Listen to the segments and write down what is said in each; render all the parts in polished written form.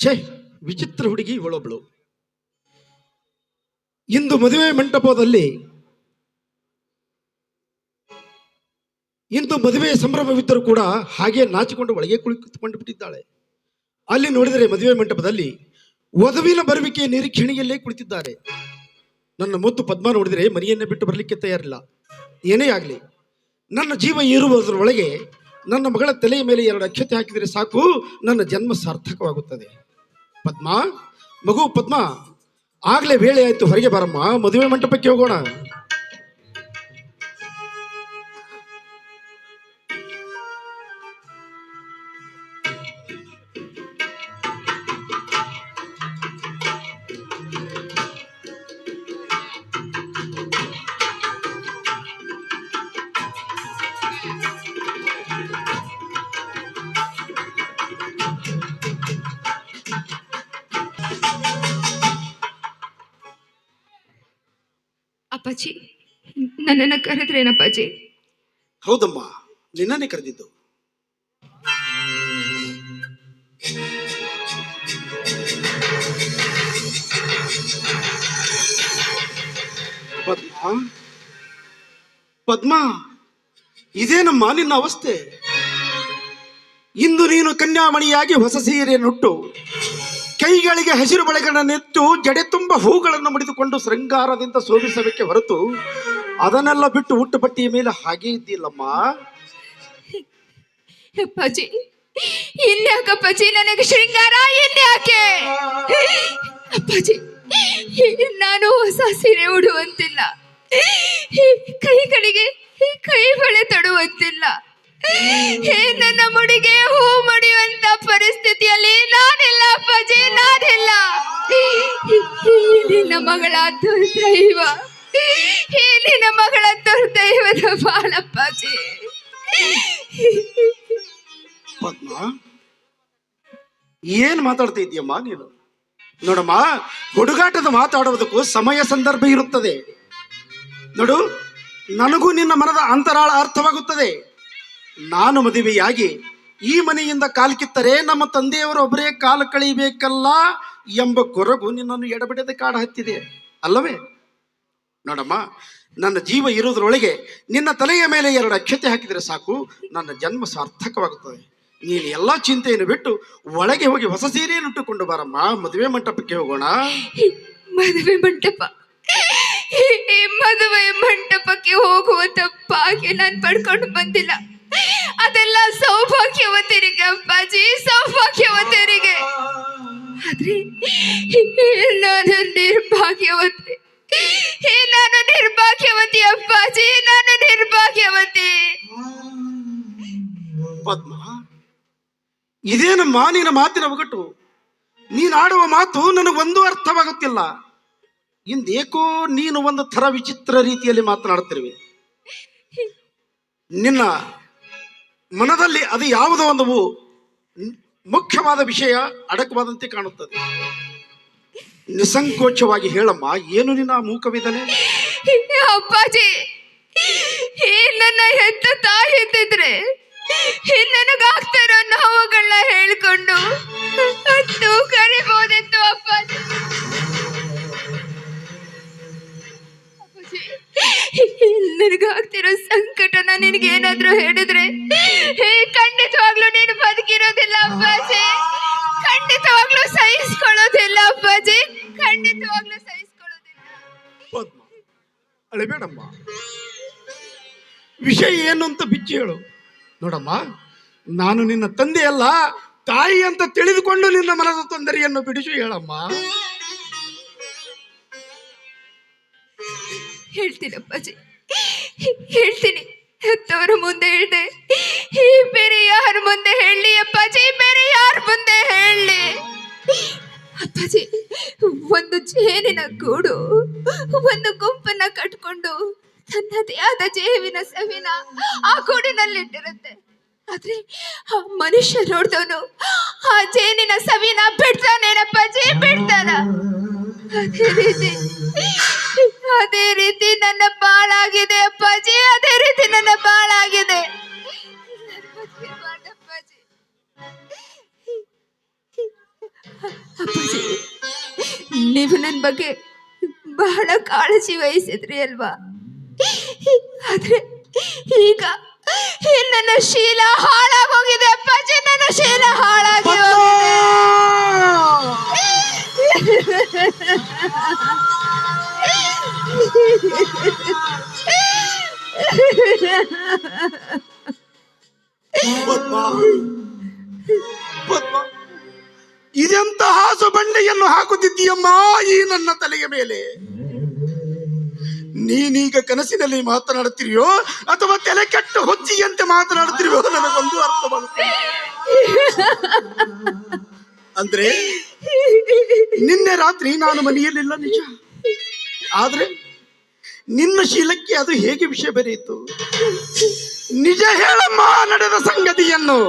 ಛೇ, ವಿಚಿತ್ರ ಹುಡುಗಿ ಇವಳೊಬ್ಳು. ಇಂದು ಮದುವೆ ಮಂಟಪದಲ್ಲಿ ಇಂದು ಮದುವೆ ಸಂಭ್ರಮವಿದ್ದರೂ ಕೂಡ ಹಾಗೆ ನಾಚಿಕೊಂಡು ಒಳಗೆ ಕುಳಿತುಕೊಂಡು ಬಿಟ್ಟಿದ್ದಾಳೆ. ಅಲ್ಲಿ ನೋಡಿದರೆ ಮದುವೆ ಮಂಟಪದಲ್ಲಿ ವಧುವಿನ ಬರುವಿಕೆಯ ನಿರೀಕ್ಷಣೆಯಲ್ಲೇ ಕುಳಿತಿದ್ದಾರೆ. ನನ್ನ ಮುದ್ದು ಪದ್ಮ ನೋಡಿದರೆ ಮನೆಯನ್ನೇ ಬಿಟ್ಟು ಬರಲಿಕ್ಕೆ ತಯಾರಿಲ್ಲ. ಏನೇ ಆಗಲಿ, ನನ್ನ ಜೀವ ಇರುವುದರೊಳಗೆ ನನ್ನ ಮಗಳ ತಲೆಯ ಮೇಲೆ 2 ಅಕ್ಷತೆ ಹಾಕಿದರೆ ಸಾಕು, ನನ್ನ ಜನ್ಮ ಸಾರ್ಥಕವಾಗುತ್ತದೆ. ಪದ್ಮ, ಮಗು ಪದ್ಮ, ಆಗ್ಲೇ ವೇಳೆ ಆಯ್ತು, ಹೊರಗೆ ಬರಮ್ಮ, ಮದುವೆ ಮಂಟಪಕ್ಕೆ ಹೋಗೋಣ. ಅಪ್ಪಾಜಿ, ನನ್ನನ್ನು ಕರೆದ್ರೇನಪ್ಪಾಜಿ? ಹೌದಮ್ಮ, ನಿನ್ನನ್ನೇ ಕರೆದಿದ್ದು. ಪದ್ಮ, ಪದ್ಮ, ಇದೇನಮ್ಮ ನಿನ್ನ ಅವಸ್ಥೆ? ಇಂದು ನೀನು ಕನ್ಯಾಮಣಿಯಾಗಿ ಹೊಸ ಸೀರೆಯನ್ನುಟ್ಟು ಕೈಗಳಿಗೆ ಹಸಿರು ಬಳೆಗಳನ್ನೆತ್ತು ಜಡೆ ತುಂಬ ಹೂಗಳನ್ನು ಮುಡಿದುಕೊಂಡು ಶೃಂಗಾರದಿಂದ ಶೋಭಿಸಬೇಕೆ ಹೊರತು ಅದನ್ನೆಲ್ಲ ಬಿಟ್ಟು ಹುಟ್ಟು ಪಟ್ಟಿಯ ಮೇಲೆ ಹಾಗೆ ಇದ್ದಿಲ್ಲಮ್ಮ. ಅಪ್ಪಾಜಿ, ಇನ್ಯಾಕಪ್ಪಾಜಿ ನನಗೆ ಶೃಂಗಾರ? ಇನ್ಯಾಕೆ ಅಪ್ಪಾಜಿ? ನಾನು ಹೊಸ ಸೀರೆ ಉಡುವಂತಿಲ್ಲ, ಕೈಗಳಿಗೆ ಕೈ ಬಳೆ ತೊಡುವಂತಿಲ್ಲ, ನನ್ನ ಮುಡಿಗೆ ಹೂ ಮುಡಿಯುವಂತ ಪರಿಸ್ಥಿತಿಯಲ್ಲಿ ನಾನಿಲ್ಲ ಅಪ್ಪಾಜಿ, ನಾನಿಲ್ಲ. ನಿನ್ನ ಮಗಳ ದುರ್ದೈವ, ನಿನ್ನ ಮಗಳ ದುರ್ದೈವದ ಬಾಳಪ್ಪಾಜಿ. ಪದ್ಮ, ಏನ್ ಮಾತಾಡ್ತಾ ಇದೀಯಮ್ಮ ನೀನು? ನೋಡಮ್ಮ, ಹುಡುಗಾಟದ ಮಾತಾಡುವುದಕ್ಕೂ ಸಮಯ ಸಂದರ್ಭ ಇರುತ್ತದೆ. ನೋಡು, ನನಗೂ ನಿನ್ನ ಮನದ ಅಂತರಾಳ ಅರ್ಥವಾಗುತ್ತದೆ. ನಾನು ಮದುವೆಯಾಗಿ ಈ ಮನೆಯಿಂದ ಕಾಲು ಕಿತ್ತರೆ ನಮ್ಮ ತಂದೆಯವರು ಒಬ್ಬರೇ ಕಾಲು ಕಳೀಬೇಕಲ್ಲ ಎಂಬ ಕೊರಗು ನಿನ್ನನ್ನು ಎಡಬಿಡದೆ ಕಾಡ ಹತ್ತಿದೆ ಅಲ್ಲವೇ? ನೋಡಮ್ಮ, ನನ್ನ ಜೀವ ಇರೋದ್ರೊಳಗೆ ನಿನ್ನ ತಲೆಯ ಮೇಲೆ 2 ಅಕ್ಷತೆ ಹಾಕಿದರೆ ಸಾಕು, ನನ್ನ ಜನ್ಮ ಸಾರ್ಥಕವಾಗುತ್ತದೆ. ನೀನು ಎಲ್ಲ ಚಿಂತೆಯನ್ನು ಬಿಟ್ಟು ಒಳಗೆ ಹೋಗಿ ಹೊಸ ಸೀರೆಯನ್ನು ಉಟ್ಟುಕೊಂಡು ಬಾರಮ್ಮ, ಮದುವೆ ಮಂಟಪಕ್ಕೆ ಹೋಗೋಣ. ಮದುವೆ ಮಂಟಪ? ಮದುವೆ ಮಂಟಪಕ್ಕೆ ಹೋಗುವಂತ ಭಾಗ್ಯ ನಾನು ಪಡ್ಕೊಂಡು ಬಂದಿಲ್ಲ. ಅದೆಲ್ಲ ಸೌಭಾಗ್ಯವತರಿಗೆ ಅಪ್ಪಾಜಿ, ಸೌಭಾಗ್ಯವತರಿಗೆ. ಆದ್ರೆ ನಾನು ನಿರ್ಭಾಗ್ಯವತಿ, ನಾನು ನಿರ್ಭಾಗ್ಯವತಿ ಅಪ್ಪಾಜಿ, ನಾನು ನಿರ್ಭಾಗ್ಯವತಿ. ಪದ್ಮ, ಇದೇನಮ್ಮ ನಿನ್ನ ಮಾತಿನ ಒಗಟು? ನೀನಾಡುವ ಮಾತು ನನಗೊಂದು ಅರ್ಥವಾಗುತ್ತಿಲ್ಲ. ಇಂದೇಕೋ ನೀನು ಒಂದು ಥರ ವಿಚಿತ್ರ ರೀತಿಯಲ್ಲಿ ಮಾತನಾಡುತ್ತಿರುವೆ. ನಿನ್ನ ಮನದಲ್ಲಿ ಅದು ಯಾವುದೋ ಒಂದು ಮುಖ್ಯವಾದ ವಿಷಯ ಅಡಕವಾದಂತೆ ಕಾಣುತ್ತದೆ. ನಿಸಂಕೋಚವಾಗಿ ಹೇಳಮ್ಮ, ಏನು ನಿನ್ನ ಮೂಕವಿದನೆ? ಅಪ್ಪಾಜಿ, ನನ್ನ ಹೆತ್ತ ತಾಯಿ ಇದ್ದಿದ್ರೆ ನನಗಾಗ್ತಾ ಇರೋ ನೋವುಗಳನ್ನ ಹೇಳ್ಕೊಂಡು ಅದು ಕರಿಬೋದಿತ್ತು ಅಪ್ಪಾಜಿ. ನನಗಾಗ್ತಿರೋ ಸಂಕಟನ ನಿನಗೇನಾದ್ರೂ ಹೇಳಿದ್ರೆ ಖಂಡಿತವಾಗ್ಲೂ ನೀನು ಬದುಕಿರೋದಿಲ್ಲ ಅಪ್ಪಾಜಿ, ಖಂಡಿತವಾಗ್ಲೂ ಸಹಿಸ್ಕೊಳ್ಳೋದಿಲ್ಲ ಅಪ್ಪಾಜಿ, ಖಂಡಿತವಾಗ್ಲೂ ಸಹಿಸ್ಕೊಳ್ಳೋದಿಲ್ಲ. ಪದ್ಮ, ಅಳಬೇಡಮ್ಮ. ವಿಷಯ ಏನು ಅಂತ ಬಿಚ್ಚಿ ಹೇಳು. ನೋಡಮ್ಮ, ನಾನು ನಿನ್ನ ತಂದೆಯಲ್ಲ, ತಾಯಿ ಅಂತ ತಿಳಿದುಕೊಂಡು ನಿನ್ನ ಮನದ ತೊಂದರೆಯನ್ನು ಬಿಡಿಸು ಹೇಳಮ್ಮ. ಹೇಳ್ತೀನಿ ಅಪ್ಪಾಜಿ, ಹೇಳ್ತೀನಿ. ಹೆತ್ತವರ ಮುಂದೆ ಹೇಳ್ದೆ, ಬೇರೆ ಯಾರ ಮುಂದೆ ಹೇಳಿ ಅಪ್ಪಾಜಿ, ಬೇರೆ ಯಾರ ಮುಂದೆ ಹೇಳಿ ಅಪ್ಪಾಜಿ? ಒಂದು ಜೇನಿನ ಗೂಡು, ಒಂದು ಗುಂಪನ್ನ ಕಟ್ಕೊಂಡು ತನ್ನದೇ ಆದ ಜೇವಿನ ಸವಿನ ಆ ಗೂಡಿನಲ್ಲಿಟ್ಟಿರುತ್ತೆ. ಆದ್ರೆ ಆ ಮನುಷ್ಯ ನೋಡ್ದವನು ಆ ಜೇನಿನ ಸವಿನ ಬಿಡ್ತಾನೇನಪ್ಪಾಜಿ, ಬಿಡ್ತಾನ? ಅದೇ ರೀತಿ ನನ್ನ ಬಾಳಾಗಿದೆ ಅಪ್ಪಾಜಿ, ಅದೇ ರೀತಿ ನನ್ನ ಬಾಳಾಗಿದೆ. ಅಪ್ಪಾಜಿ, ನೀವು ನನ್ನ ಬಗ್ಗೆ ಬಹಳ ಕಾಳಜಿ ವಹಿಸಿದ್ರಿ ಅಲ್ವಾ? ಆದ್ರೆ ಈಗ ನನ್ನ ಶೀಲ ಹಾಳಾಗೋಗಿದೆ ಅಪ್ಪಾಜಿ, ನನ್ನ ಶೀಲ ಹಾಳಾಗಿ ಹೋಗಿದೆ. ಪದ್ಮ, ಪದ್ಮ, ಇದೆಂತ ಹಾಸು ಬಂಡೆಯನ್ನು ಹಾಕುತ್ತಿದ್ದೀಯಮ್ಮ ಈ ನನ್ನ ತಲೆಯ ಮೇಲೆ. ನೀನೀಗ ಕನಸಿನಲ್ಲಿ ಮಾತನಾಡುತ್ತಿರಿಯೋ ಅಥವಾ ತಲೆ ಕೆಟ್ಟು ಹೊಚ್ಚಿಯಂತೆ ಮಾತನಾಡುತ್ತಿರಿಯೋ ನನಗೊಂದು ಅರ್ಥವಾಗುತ್ತೆ. ಅಂದ್ರೆ ನಿನ್ನೆ ರಾತ್ರಿ ನಾನು ಮನೆಯಲ್ಲಿಲ್ಲ ನಿಜ, ಆದ್ರೆ ನಿನ್ನ ಶೀಲಕ್ಕೆ ಅದು ಹೇಗೆ ವಿಷಯ ಬೆರೆಯಿತು? ನಿಜ ಹೇಳಮ್ಮ ನಡೆದ ಸಂಗತಿಯನ್ನು.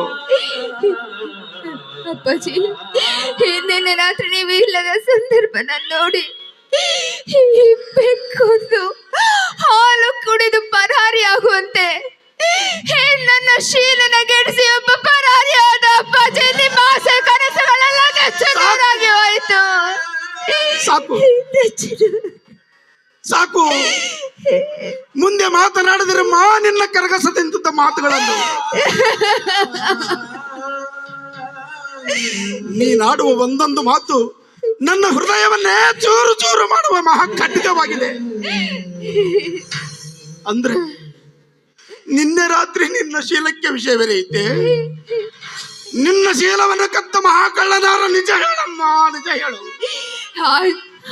ಅಪ್ಪಾಜಿ, ನಿನ್ನೆ ರಾತ್ರಿ ನೀವು ಇಲ್ಲದ ಸಂದರ್ಭನ ನೋಡಿ ಬೆಕ್ಕೊಂದು ಹಾಲು ಕುಡಿದು ಪರಾರಿಯಾಗುವಂತೆ ನನ್ನ ಶೀಲನ ಗೆಡಿಸಿ ಒಬ್ಬ ಪರಾರಿಯಾದ ಅಪ್ಪಾಜಿ. ನಿಮ್ಮ ಆಸೆ ಕನಸುಗಳೆಲ್ಲ ನೆಚ್ಚನಾಗಿ ಹೋಯ್ತು. ಸಾಕು ಸಾಕು, ಮುಂದೆ ಮಾತನಾಡಿದರೆ ನಿನ್ನ ಕರಗಸದಂತ ಮಾತುಗಳನ್ನು ನೀನಾಡುವ ಒಂದೊಂದು ಮಾತು ನನ್ನ ಹೃದಯವನ್ನೇ ಚೂರು ಚೂರು ಮಾಡುವ ಮಹಾ ಖಡ್ಗವಾಗಿದೆ. ಅಂದ್ರೆ ನಿನ್ನೆ ರಾತ್ರಿ ನಿನ್ನ ಶೀಲಕ್ಕೆ ವಿಷಯ ಬೆರೆಯುತ್ತೆ. ನಿನ್ನ ಶೀಲವನ್ನು ಕತ್ತ ಮಹಾಕಳ್ಳನಾರ ನಿಜ ಹೇಳಮ್ಮ, ನಿಜ ಹೇಳು.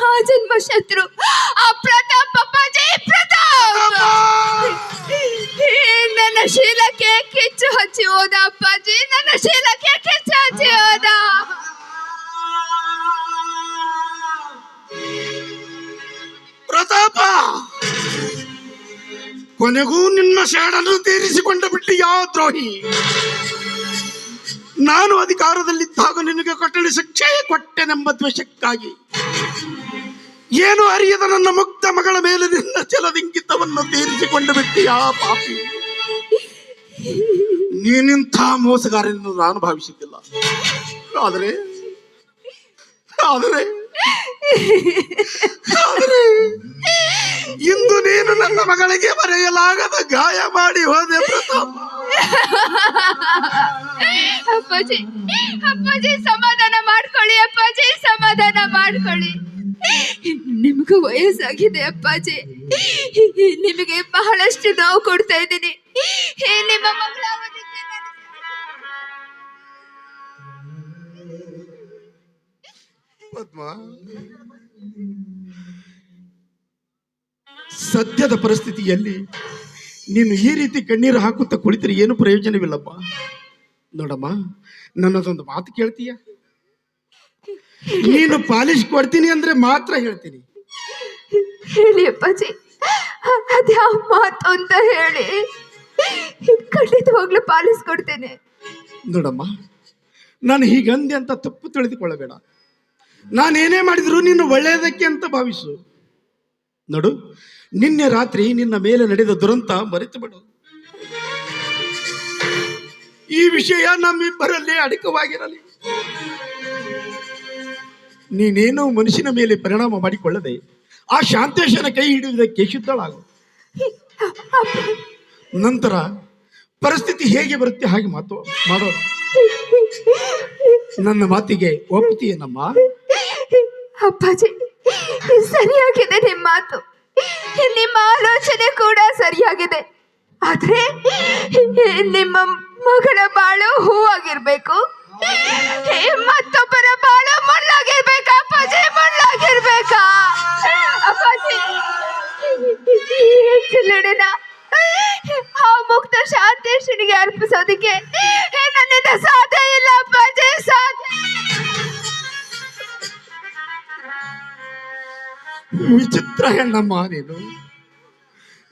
ಆ ಜನ್ಮ ಶತ್ರು ಆ ಪ್ರತಾಪ್ ಅಪ್ಪಾಜಿ, ಪ್ರತಾಪ್ ನನ್ನ ಶೀಲಕ್ಕೆ ಕಿಚ್ಚು ಹಚ್ಚಿ ಹೋದ ಅಪ್ಪಾಜಿ, ನನ್ನ ಶೀಲಕ್ಕೆ ಕಿಚ್ಚು ಹಚ್ಚಿ ಹೋದ. ಪ್ರತಾಪ, ಕೊನೆಗೂ ನಿನ್ನ ಶಾಡನ್ನು ತೀರಿಸಿಕೊಂಡ ಬಿಟ್ಟು ಯಾವ ದ್ರೋಹಿ. ನಾನು ಅಧಿಕಾರದಲ್ಲಿದ್ದಾಗ ನಿನಗೆ ಕಠಿಣ ಶಿಕ್ಷೆ ಕೊಟ್ಟೆನೆಂಬ ದ್ವೇಷಕ್ಕಾಗಿ ಏನು ಅರಿಯದ ನನ್ನ ಮುಕ್ತ ಮಗಳ ಮೇಲೆ ನಿನ್ನ ಚಲದಿಂಗಿತವನ್ನು ತೀರಿಸಿಕೊಂಡು ಬಿಟ್ಟಿಯಾ ಪಾಪಿ. ನೀನಿಂಥ ಮೋಸಗಾರನೆಂದು ನಾನು ಭಾವಿಸಿದ್ದಿಲ್ಲ. ಆದರೆ ಆದರೆ ಆದರೆ ಇಂದು ನೀನು ನನ್ನ ಮಗಳಿಗೆ ಮರೆಯಲಾಗದ ಗಾಯ ಮಾಡಿ ಹೋದೆ ಪ್ರತಾಪ. ಅಪ್ಪಾಜಿ, ಅಪ್ಪಾಜಿ ಸಮಾಧಾನ ಮಾಡ್ಕೊಳ್ಳಿ ಅಪ್ಪಾಜಿ, ಸಮಾಧಾನ ಮಾಡ್ಕೊಳ್ಳಿ. ನಿಮಗೂ ವಯಸ್ಸಾಗಿದೆ ಅಪ್ಪಾಜಿ, ನಿಮಗೆ ಬಹಳಷ್ಟು ನೋವು ಕೊಡ್ತಾ ಇದ್ದೀನಿ. ನಿಮ್ಮ ಮಗಳ ಪದ್ಮ, ಸದ್ಯದ ಪರಿಸ್ಥಿತಿಯಲ್ಲಿ ನೀನು ಈ ರೀತಿ ಕಣ್ಣೀರು ಹಾಕುತ್ತಾ ಕುಳಿತರೆ ಏನು ಪ್ರಯೋಜನವಿಲ್ಲಪ್ಪ. ನೋಡಮ್ಮ, ನನ್ನದೊಂದು ಮಾತು ಕೇಳ್ತೀಯ? ನೀನು ಪಾಲಿಶ್ ಕೊಡ್ತೀನಿ ಅಂದ್ರೆ ಮಾತ್ರ ಹೇಳ್ತೀನಿ. ಹೇಳಿ ಅಪ್ಪಾಜಿ, ಅದ್ಯಾವ ಮಾತು ಅಂತ ಹೇಳಿ. ಖಂಡಿತವಾಗ್ಲೂ ಪಾಲಿಸ್ ಕೊಡ್ತೇನೆ. ನೋಡಮ್ಮ, ನಾನು ಹೀಗಂದೆ ಅಂತ ತಪ್ಪು ತಿಳಿದುಕೊಳ್ಳಬೇಡ. ನಾನೇನೇ ಮಾಡಿದ್ರು ನೀನು ಒಳ್ಳೆಯದಕ್ಕೆ ಅಂತ ಭಾವಿಸು. ನೋಡು, ನಿನ್ನೆ ರಾತ್ರಿ ನಿನ್ನ ಮೇಲೆ ನಡೆದ ದುರಂತ ಮರೆತು ಬಿಡು. ಈ ವಿಷಯ ನಮ್ಮಿಬ್ಬರಲ್ಲಿ ಅಡಕವಾಗಿರಲಿ. ನೀನೇನೋ ಮನುಷ್ಯನ ಮೇಲೆ ಪರಿಣಾಮ ಮಾಡಿಕೊಳ್ಳದೆ ಆ ಶಾಂತೇಶನ ಕೈ ಹಿಡಿಯುವುದಕ್ಕೆ ಶುದ್ಧಳಾಗು. ನಂತರ ಪರಿಸ್ಥಿತಿ ಹೇಗೆ ಬರುತ್ತೆ ಹಾಗೆ ಮಾಡೋಣ. ನನ್ನ ಮಾತಿಗೆ ಒಪ್ಪುತ್ತೀಯನಮ್ಮ? ಅಪ್ಪಾಜಿ, ಸರಿಯಾಗಿದೆ ನಿಮ್ಮ ಮಾತು, ನಿಮ್ಮ ಆಲೋಚನೆ ಕೂಡ ಸರಿಯಾಗಿದೆ. ಆದ್ರೆ ನಿಮ್ಮ ಮಗಳ ಬಾಳು ಹೂವಾಗಿರ್ಬೇಕು, ಮತ್ತೊಬ್ಬರ ಬಾಳು ಮುಳ್ಳಾಗಿರ್ಬೇಕಾ ಅಪ್ಪಾಜಿ, ಮುಳ್ಳಾಗಿರ್ಬೇಕಾ ಅಪ್ಪಾಜಿ? ಹೆಚ್ಚಿನ ಆ ಮುಕ್ತ ಶಾಂತೇಶನಿಗೆ ಅರ್ಪಿಸೋದಕ್ಕೆ ನನ್ನಿಂದ ಸಾಧ್ಯ ಇಲ್ಲ ಅಪ್ಪಾಜಿ, ಸಾಧ್ಯ. ವಿಚಿತ್ರ ಹೆಣ್ಣಮ್ಮ ನೀನು.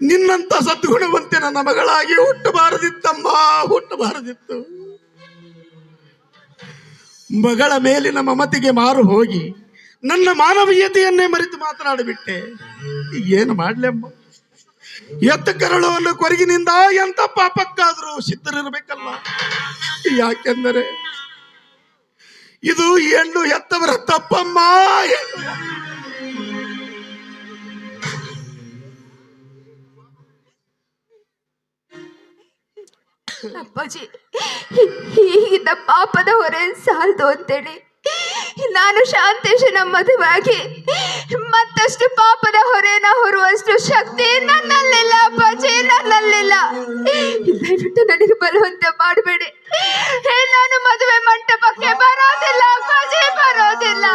ನಿನ್ನಂತ ಸದ್ಗುಣವಂತೆ ನನ್ನ ಮಗಳಾಗಿ ಹುಟ್ಟಬಾರದಿತ್ತಮ್ಮ, ಹುಟ್ಟಬಾರದಿತ್ತು. ಮಗಳ ಮೇಲಿನ ಮಮತೆಗೆ ಮಾರು ಹೋಗಿ ನನ್ನ ಮಾನವೀಯತೆಯನ್ನೇ ಮರೆತು ಮಾತನಾಡಿಬಿಟ್ಟೆ. ಏನು ಮಾಡ್ಲಮ್ಮ? ಎತ್ತ ಕರಳವನ್ನು ಕೊರಗಿನಿಂದ ಎಂತ ಪಾಪಕ್ಕಾದ್ರೂ ಸಿದ್ಧರಿರ್ಬೇಕಲ್ಲ. ಯಾಕೆಂದರೆ ಇದು ಹೆಣ್ಣು ಹೆತ್ತವರ ತಪ್ಪಮ್ಮ. ಅಪ್ಪಾಜಿ, ಈಗಿದ್ದ ಪಾಪದ ಹೊರೆ ಸಾಲದು ಅಂತೇಳಿ ನಾನು ಶಾಂತೇಶನ ಮದುವೆಯಾಗಿ ಮತ್ತಷ್ಟು ಪಾಪದ ಹೊರೆನ ಹೊರುವಷ್ಟು ಶಕ್ತಿ ನನ್ನಲ್ಲಿಲ್ಲ ಅಪ್ಪಾಜಿ, ನನ್ನಲ್ಲಿಲ್ಲ. ದಯವಿಟ್ಟು ನನಗೆ ಬಲವಂತ ಮಾಡಬೇಡಿ. ನಾನು ಮದುವೆ ಮಂಟಪಕ್ಕೆ ಬರೋದಿಲ್ಲ ಅಪ್ಪಾಜಿ, ಬರೋದಿಲ್ಲ.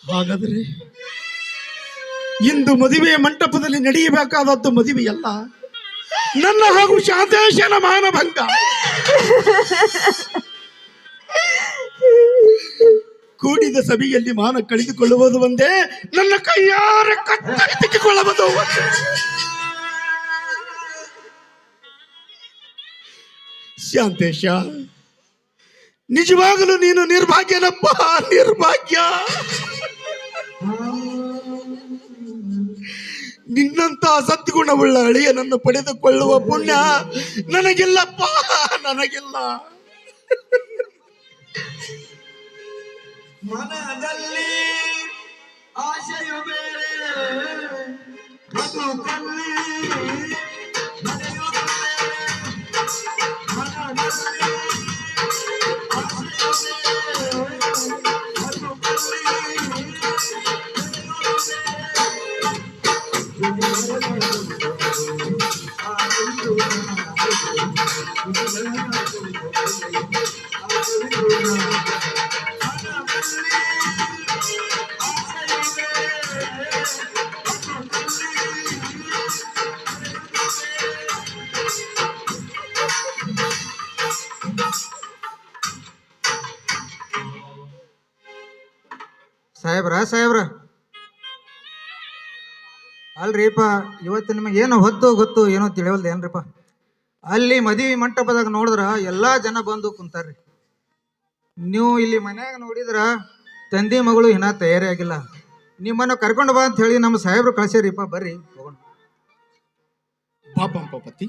ಹಾಗಾದರೆ ಇಂದು ಮದುವೆಯ ಮಂಟಪದಲ್ಲಿ ನಡೆಯಬೇಕಾದದ್ದು ಮದುವೆಯಲ್ಲ, ನನ್ನ ಹಾಗೂ ಶಾಂತೇಶನ ಮಾನಭಂಗ. ಕೂಡಿದ ಸಭೆಯಲ್ಲಿ ಮಾನ ಕಳೆದುಕೊಳ್ಳುವುದು ಒಂದೇ, ನನ್ನ ಕೈಯಾರೆ ಕತ್ತರಿಸಿಕೊಳ್ಳಬಹುದು ಒಂದೇ. ಶಾಂತೇಶ, ನಿಜವಾಗಲೂ ನೀನು ನಿರ್ಭಾಗ್ಯನಪ್ಪ, ನಿರ್ಭಾಗ್ಯ. ನಿನ್ನಂತ ಸದ್ಗುಣವುಳ್ಳ ಅಳಿಯನನ್ನು ಪಡೆದುಕೊಳ್ಳುವ ಪುಣ್ಯ ನನಗಿಲ್ಲಪ್ಪ, ನನಗಿಲ್ಲ. ಮನದಲ್ಲಿ ಆಶೆಯು ಬೇರೆ, ಬದುಕಲ್ಲಿ ನಡೆಯುವ ಬೇರೆ. ಮನದಲ್ಲಿ ಆಶೆಯು ಬೇರೆ, ಬದುಕಲ್ಲಿ ಸಾಹೇಬ್ರ ಅಲ್ರಿಪ್ಪ, ಇವತ್ತು ನಿಮಗೆ ಏನೋ ಹೊತ್ತು ಗೊತ್ತು ಏನೋ ತಿಳಿವಲ್ದು ಏನ್ರಿಪ್ಪ. ಅಲ್ಲಿ ಮದುವೆ ಮಂಟಪದಾಗ ನೋಡಿದ್ರ ಎಲ್ಲಾ ಜನ ಬಂದು ಕುಂತಾರ್ರಿ. ನೀವು ಇಲ್ಲಿ ಮನ್ಯಾಗ ನೋಡಿದ್ರ ತಂದೆ ಮಗಳು ಇನ್ನ ತಯಾರಿ ಆಗಿಲ್ಲ. ನಿಮ್ಮನ್ನು ಕರ್ಕೊಂಡು ಬಾ ಅಂತ ಹೇಳಿ ನಮ್ಮ ಸಾಹೇಬ್ರು ಕಳ್ಸ್ಯಾರಿಪ್ಪ. ಬರ್ರಿ ಹೋಗೋಣ. ಪಾಪಂಪತಿ,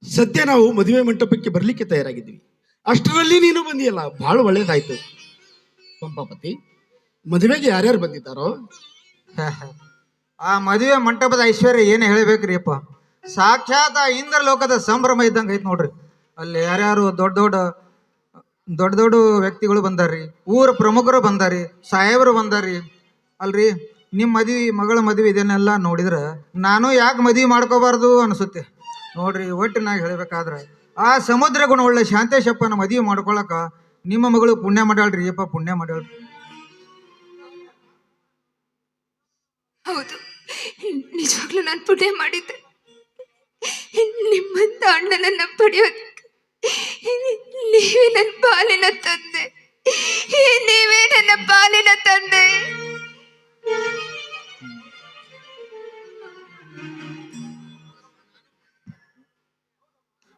ಸದ್ಯ ನಾವು ಮದುವೆ ಮಂಟಪಕ್ಕೆ ಬರ್ಲಿಕ್ಕೆ ತಯಾರಾಗಿದ್ವಿ, ಅಷ್ಟರಲ್ಲಿ ನೀನು ಬಂದಿಯಲ್ಲ, ಬಹಳ ಒಳ್ಳೇದಾಯ್ತು. ಪಂಪಾಪತಿ, ಮದುವೆಗೆ ಯಾರ್ಯಾರು ಬಂದಿದ್ದಾರೋ? ಆ ಮದುವೆ ಮಂಟಪದ ಐಶ್ವರ್ಯ ಏನು ಹೇಳಬೇಕ್ರಿ ಅಪ್ಪ. ಸಾಕ್ಷಾತ್ ಇಂದ್ರ ಲೋಕದ ಸಂಭ್ರಮ ಇದ್ದಂಗೆ ಐತೆ ನೋಡ್ರಿ. ಅಲ್ಲಿ ಯಾರ್ಯಾರು ದೊಡ್ಡ ದೊಡ್ಡ ವ್ಯಕ್ತಿಗಳು ಬಂದಾರ್ರಿ, ಊರ ಪ್ರಮುಖರು ಬಂದಾರಿ, ಸಾಹೇಬರು ಬಂದಾರಿ. ಅಲ್ರಿ, ನಿಮ್ಮ ಮಗಳ ಮದುವೆ ಇದನ್ನೆಲ್ಲ ನೋಡಿದ್ರೆ ನಾನು ಯಾಕೆ ಮದುವೆ ಮಾಡ್ಕೋಬಾರ್ದು ಅನಿಸುತ್ತೆ ನೋಡ್ರಿ. ಒಟ್ಟಿನಾಗ ಹೇಳ್ಬೇಕಾದ್ರೆ ಆ ಸಮುದ್ರ ಗುಣವುಳ್ಳ ಶಾಂತೇಶಪ್ಪನ ಮದುವೆ ಮಾಡ್ಕೊಳಕ ನಿಮ್ಮ ಮಗಳು ಪುಣ್ಯ ಮಾಡ್ಯಾಳ್ರಿ ಅಪ್ಪ, ಪುಣ್ಯ ಮಾಡ್ಯಾಳ್ರಿ. ಹೌದು, ನಿಜವಾಗ್ಲೂ ನಾನು ಪುಣ್ಯ ಮಾಡಿದ್ದೆ. ನಿಮ್ಮಂತ ಅಣ್ಣನನ್ನ ಪಡೆಯೋದಕ್ಕೆ ನೀವೇ ನನ್ನ ಪಾಲಿನ ತಂದೆ, ನೀವೇ ನನ್ನ ಪಾಲಿನ ತಂದೆ.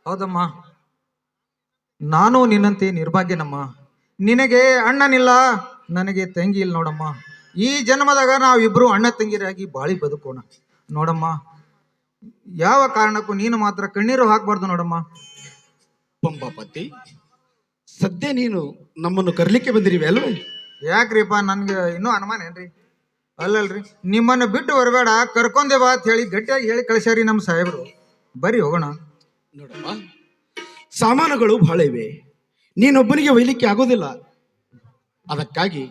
ಹೌದಮ್ಮ, ನಾನು ನಿನ್ನಂತೆ ನಿರ್ಭಾಗ್ಯನಮ್ಮ. ನಿನಗೆ ಅಣ್ಣನಿಲ್ಲ, ನನಗೆ ತಂಗಿ ಇಲ್ಲ ನೋಡಮ್ಮ. ಈ ಜನ್ಮದಾಗ ನಾವಿಬ್ರು ಅಣ್ಣ ತಂಗಿರಾಗಿ ಬಾಳಿ ಬದುಕೋಣ ನೋಡಮ್ಮ. ಯಾವ ಕಾರಣಕ್ಕೂ ನೀನು ಮಾತ್ರ ಕಣ್ಣೀರು ಹಾಕಬಾರ್ದು ನೋಡಮ್ಮ. ಪಂಪಾಪತಿ, ಸದ್ಯ ನೀನು ನಮ್ಮನ್ನು ಕರ್ಲಿಕ್ಕೆ ಬಂದಿರಿವೆ ಅಲ್ವೇ? ಯಾಕ್ರಿಪ್ಪ, ನನ್ಗೆ ಇನ್ನೂ ಅನುಮಾನ ಏನ್ರಿ? ಅಲ್ಲಲ್ರಿ, ನಿಮ್ಮನ್ನು ಬಿಟ್ಟು ಬರಬೇಡ, ಕರ್ಕೊಂಡೆ ಬಾ ಅಂತ ಹೇಳಿ ಗಟ್ಟಿಯಾಗಿ ಹೇಳಿ ಕಳಿಸ್ಯಾರಿ ನಮ್ಮ ಸಾಹೇಬರು. ಬರ್ರಿ ಹೋಗೋಣ. ನೋಡಮ್ಮ, ಸಾಮಾನುಗಳು ಬಹಳ ಇವೆ, ನೀನೊಬ್ಬನಿಗೆ ಒಯ್ಲಿಕ್ಕೆ ಆಗೋದಿಲ್ಲ. ಅದಕ್ಕಾಗಿ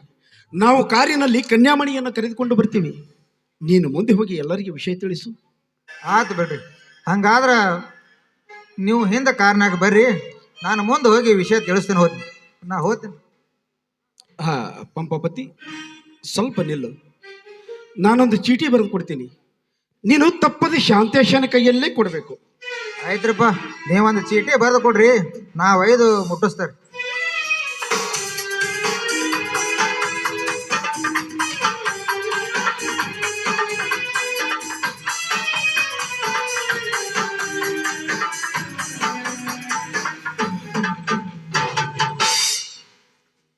ನಾವು ಕಾರಿನಲ್ಲಿ ಕನ್ಯಾಮಣಿಯನ್ನು ಕರೆದುಕೊಂಡು ಬರ್ತೀವಿ. ನೀನು ಮುಂದೆ ಹೋಗಿ ಎಲ್ಲರಿಗೆ ವಿಷಯ ತಿಳಿಸು. ಆಯ್ತು ಬಿಡ್ರಿ. ಹಂಗಾದ್ರ ನೀವು ಹಿಂದೆ ಕಾರ್ನಾಗ ಬರ್ರಿ, ನಾನು ಮುಂದೆ ಹೋಗಿ ವಿಷಯ ತಿಳಿಸ್ತೇನೆ. ಹೋಗ್ತೀನಿ. ಹಾ ಪಂಪಾಪತಿ, ಸ್ವಲ್ಪ ನಿಲ್ಲು, ನಾನೊಂದು ಚೀಟಿ ಬರೆದು ಕೊಡ್ತೀನಿ, ನೀನು ತಪ್ಪದೆ ಶಾಂತೇಶನ ಕೈಯಲ್ಲೇ ಕೊಡಬೇಕು. ಆಯ್ತ್ರಪ್ಪ, ನೀವೊಂದು ಚೀಟಿ ಬರೆದು ಕೊಡ್ರಿ, ನಾ ಒಯ್ದು ಮುಟ್ಟಿಸ್ತಾರೆ.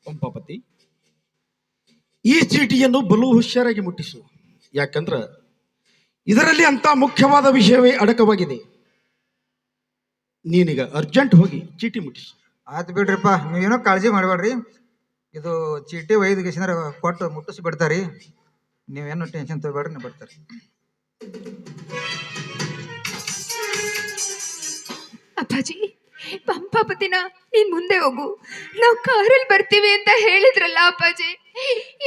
ಪಂಪಾಪತಿ, ಈ ಚೀಟಿಯನ್ನು ಬಲು ಹುಷಾರಾಗಿ ಮುಟ್ಟಿಸು, ಯಾಕಂದ್ರ ಇದರಲ್ಲಿ ಅಂತ ಮುಖ್ಯವಾದ ವಿಷಯವೇ ಅಡಕವಾಗಿದೆ. ನೀನೀಗ ಅರ್ಜೆಂಟ್ ಹೋಗಿ ಚೀಟಿ ಮುಟ್ಟಿಸು. ಆಯ್ತು ಬಿಡ್ರಿಪ್ಪ ನೀವೇನೋ ಕಾಳಜಿ ಮಾಡಬೇಡ್ರಿ. ಇದು ಚೀಟಿ ಒಯ್ದು ಗಿಸಿಂದ್ರೆ ಕೊಟ್ಟು ಮುಟ್ಟಿಸಿ ಬಿಡ್ತಾರಿ. ನೀವೇನು ಟೆನ್ಷನ್ ತಗೋಬೇಡ್ರಿ, ನೀವು ಬರ್ತಾರೆ. ಅಪ್ಪಾಜಿ, ಪಂಪಾಪತಿನ ನೀನ್ ಮುಂದೆ ಹೋಗು, ನಾವು ಕಾರಲ್ಲಿ ಬರ್ತೀವಿ ಅಂತ ಹೇಳಿದ್ರಲ್ಲ ಅಪ್ಪಾಜಿ.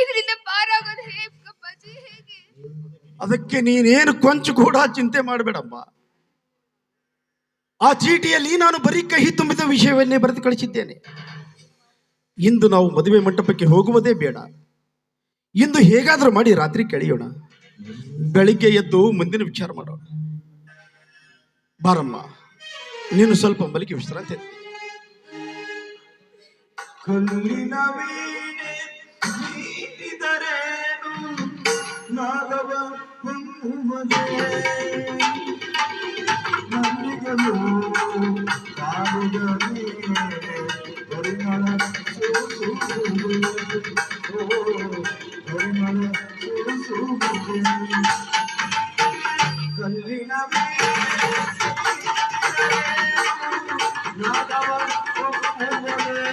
ಇದರಿಂದ ಪಾರಾಗೋದು ಹೇಗೆ ಅಪ್ಪಾಜಿ, ಹೇಗೆ? ಅದಕ್ಕೆ ನೀನೇನು ಕೊಂಚು ಕೂಡ ಚಿಂತೆ ಮಾಡಬೇಡಮ್ಮ. ಆ ಚೀಟಿಯಲ್ಲಿ ನಾನು ಬರೀ ಕಹಿ ತುಂಬಿದ ವಿಷಯವನ್ನೇ ಬರೆದು ಕಳಿಸಿದ್ದೇನೆ. ಇಂದು ನಾವು ಮದುವೆ ಮಂಟಪಕ್ಕೆ ಹೋಗುವುದೇ ಬೇಡ. ಇಂದು ಹೇಗಾದರೂ ಮಾಡಿ ರಾತ್ರಿ ಕಳೆಯೋಣ, ಬೆಳಿಗ್ಗೆ ಎದ್ದು ಮುಂದಿನ ವಿಚಾರ ಮಾಡೋಣ. ಬಾರಮ್ಮ, ನೀನು ಸ್ವಲ್ಪ ಮಲಗಿ ವಿಶ್ರಾಂತಿ. ಕಲ್ಲಿನ ವೀಣೆ ನೀಡಿದರೇನು ನಾಗವ ಹೊಮ್ಮುವುದೇ ನಂದಿಗಳು ಕಾಡುಗನೇ ಪರಿಮಳ ಸೂಸುವುದೇ ಓ ಪರಿಮಳ ಸೂಸುವುದೇ ಕಲ್ಲಿನ ನಾಗವ ಹೊಮ್ಮುವುದೇ